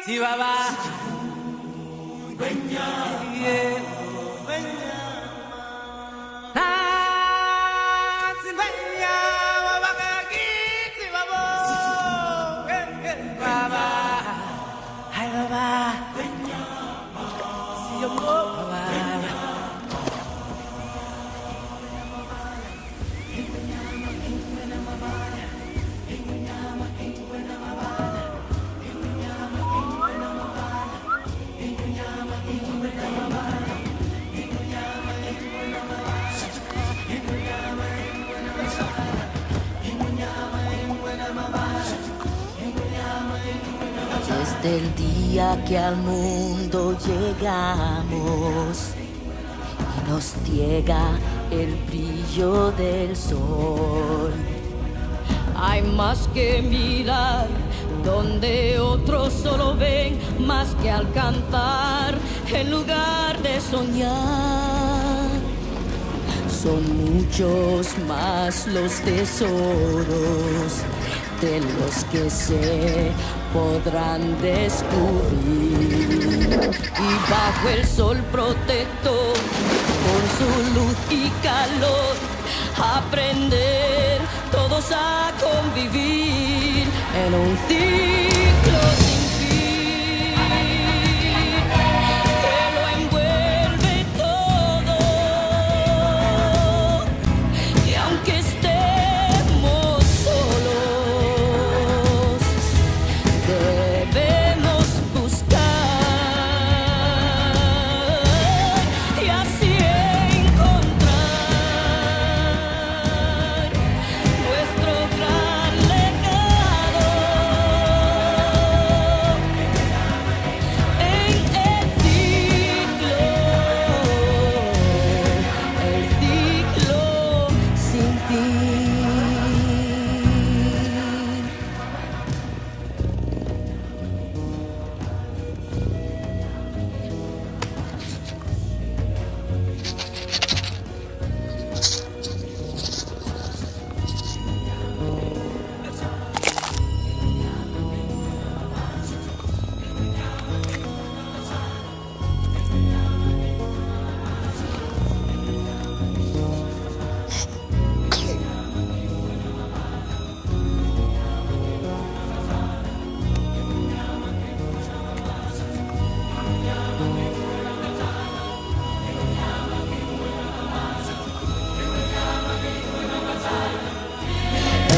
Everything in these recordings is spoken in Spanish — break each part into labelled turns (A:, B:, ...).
A: Chihuahua. Yeah.
B: Desde el día que al mundo llegamos y nos ciega el brillo del sol, hay más que mirar donde otros solo ven, más que alcanzar en lugar de soñar. Son muchos más los tesoros de los que se podrán descubrir. Y bajo el sol protector, con su luz y calor, aprender todos a convivir en un ciclo sin fin que lo envuelve todo. Y aunque estemos solos, debemos buscar y así encontrar nuestro gran legado en el ciclo sin fin.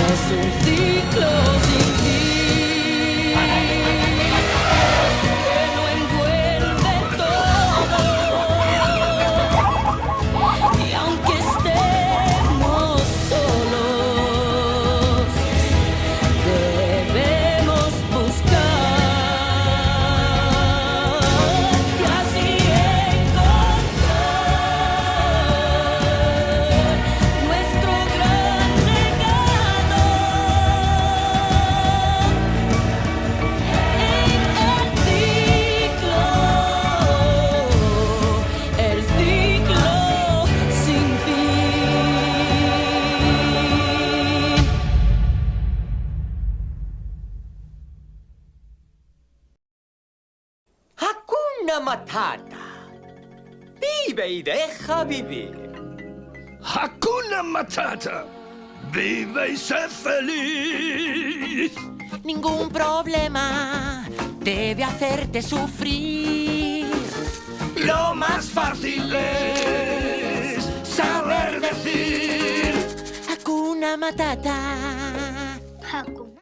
B: Es un ciclo sin fin que lo envuelve todo. Y aunque estemos solos, debemos buscar y así encontrar nuestro gran legado en el ciclo sin fin.
A: Hakuna Matata. Vive y deja vivir.
C: Hakuna Matata. Vive y sé feliz.
B: Ningún problema debe hacerte sufrir.
C: Lo más fácil es saber decir
B: Hakuna Matata.
D: Hakuna